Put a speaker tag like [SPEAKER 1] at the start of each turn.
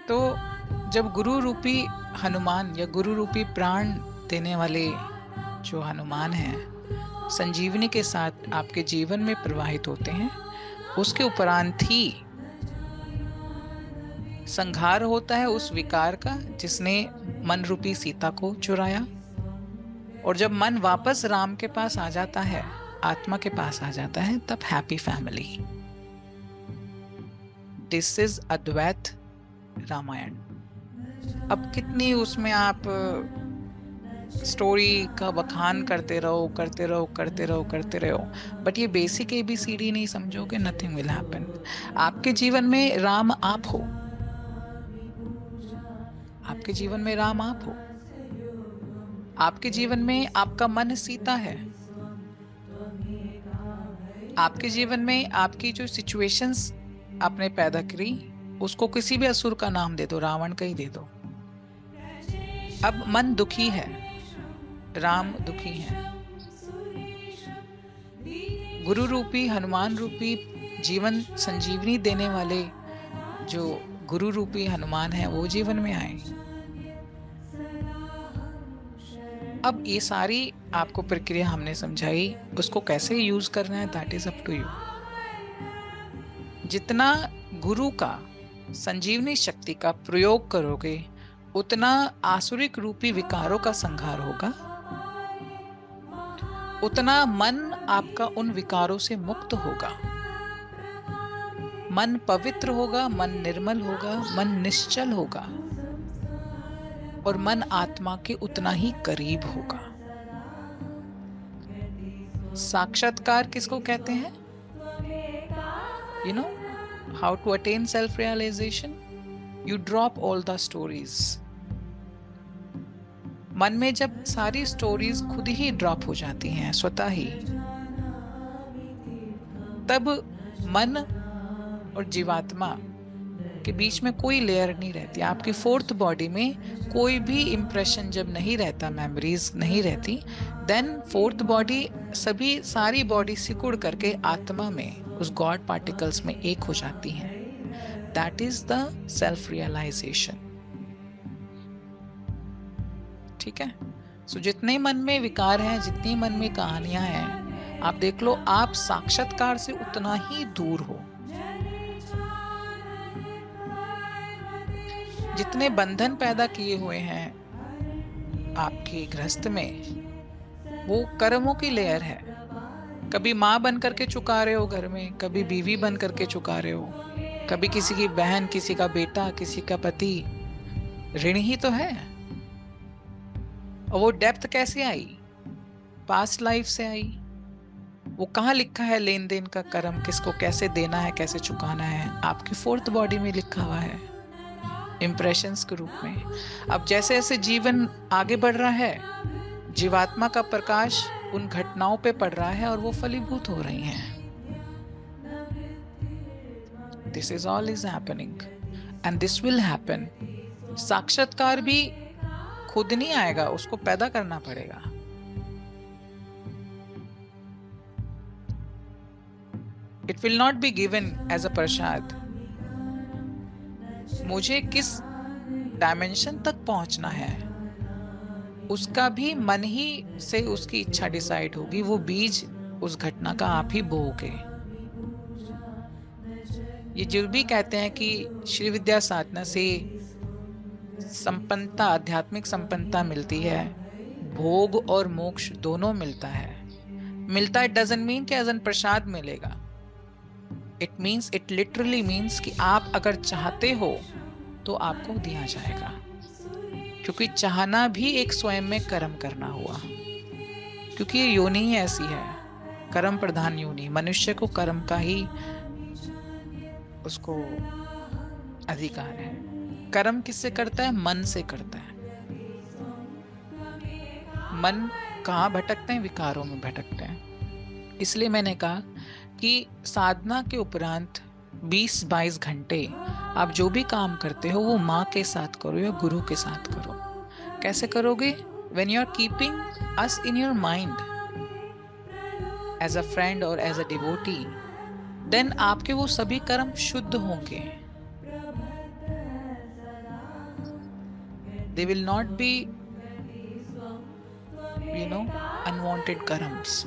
[SPEAKER 1] तो जब गुरु रूपी हनुमान या गुरु रूपी प्राण देने वाले जो हनुमान हैं संजीवनी के साथ आपके जीवन में प्रवाहित होते हैं, उसके उपरांत ही संहार होता है उस विकार का जिसने मन रूपी सीता को चुराया। और जब मन वापस राम के पास आ जाता है, आत्मा के पास आ जाता है, तब हैप्पी फैमिली। दिस इज अद्वैत रामायण। अब कितनी उसमें आप स्टोरी का बखान करते रहो करते रहो करते रहो करते रहो, बट ये बेसिक एबीसीडी नहीं समझोगे, नथिंग विल हैपन। आपके जीवन में राम आप हो। आपके जीवन में राम आप हो। आपके जीवन में आपका मन सीता है। आपके जीवन में आपकी जो सिचुएशंस आपने पैदा करी, उसको किसी भी असुर का नाम दे दो, रावण का ही दे दो। अब मन दुखी है, राम दुखी है। गुरु रूपी हनुमान रूपी जीवन संजीवनी देने वाले जो गुरु रूपी हनुमान है वो जीवन में आए। अब ये सारी आपको प्रक्रिया हमने समझाई, उसको कैसे यूज करना है that is up to you. जितना गुरु का संजीवनी शक्ति का प्रयोग करोगे, उतना आसुरिक रूपी विकारों का संहार होगा, उतना मन आपका उन विकारों से मुक्त होगा, मन पवित्र होगा, मन निर्मल होगा, मन निश्चल होगा, और मन आत्मा के उतना ही करीब होगा। साक्षात्कार किसको कहते हैं? You know how to attain self realisation? You drop all the stories. मन में जब सारी स्टोरीज खुद ही ड्रॉप हो जाती हैं स्वतः ही, तब मन और जीवात्मा के बीच में कोई लेयर नहीं रहती। आपकी फोर्थ बॉडी में कोई भी इंप्रेशन जब नहीं रहता, मेमोरीज नहीं रहती, देन फोर्थ बॉडी सभी सारी बॉडी सिकुड़ करके आत्मा में उस गॉड पार्टिकल्स में एक हो जाती हैं। That is the self realisation. ठीक है। सो जितने मन में विकार हैं, जितनी मन में कहानियां हैं, आप देख लो आप साक्षात्कार से उतना ही दूर हो। जितने बंधन पैदा किए हुए हैं आपके गृहस्थ में, वो कर्मों की लेयर है। कभी माँ बन करके चुका रहे हो घर में, कभी बीवी बन करके चुका रहे हो, कभी किसी की बहन, किसी का बेटा, किसी का पति। ऋण ही तो है। और वो डेप्थ कैसे आई? पास्ट लाइफ से आई। वो कहाँ लिखा है लेन देन का कर्म, किसको कैसे देना है, कैसे चुकाना है? आपकी फोर्थ बॉडी में लिखा हुआ है, इंप्रेशंस के रूप में। अब जैसे जैसे जीवन आगे बढ़ रहा है, जीवात्मा का प्रकाश उन घटनाओं पे पड़ रहा है और वो फलीभूत हो रही हैं। This is all is happening and this will happen. साक्षात्कार भी खुद नहीं आएगा, उसको पैदा करना पड़ेगा। It will not be given as a prasad. मुझे किस डायमेंशन तक पहुंचना है, उसका भी मन ही से उसकी इच्छा डिसाइड होगी। वो बीज उस घटना का आप ही बोओगे। ये जो भी कहते हैं कि श्री विद्या साधना से संपन्नता, आध्यात्मिक संपन्नता मिलती है, भोग और मोक्ष दोनों मिलता है। मिलता है डजंट मीन कि एज एन प्रसाद मिलेगा। It means, it literally means कि आप अगर चाहते हो तो आपको दिया जाएगा। क्योंकि चाहना भी एक स्वयं में कर्म करना हुआ, क्योंकि ये योनि ही ऐसी है, कर्म प्रधान योनि। मनुष्य को कर्म का ही उसको अधिकार है। कर्म किससे करता है? मन से करता है। मन कहाँ भटकते हैं? विकारों में भटकते हैं। इसलिए मैंने कहा कि साधना के उपरांत 20-22 घंटे आप जो भी काम करते हो वो माँ के साथ करो या गुरु के साथ करो। कैसे करोगे? when you are keeping us in your mind as a friend or as a devotee, then आपके वो सभी कर्म शुद्ध होंगे। They will not be, you know, unwanted karmas.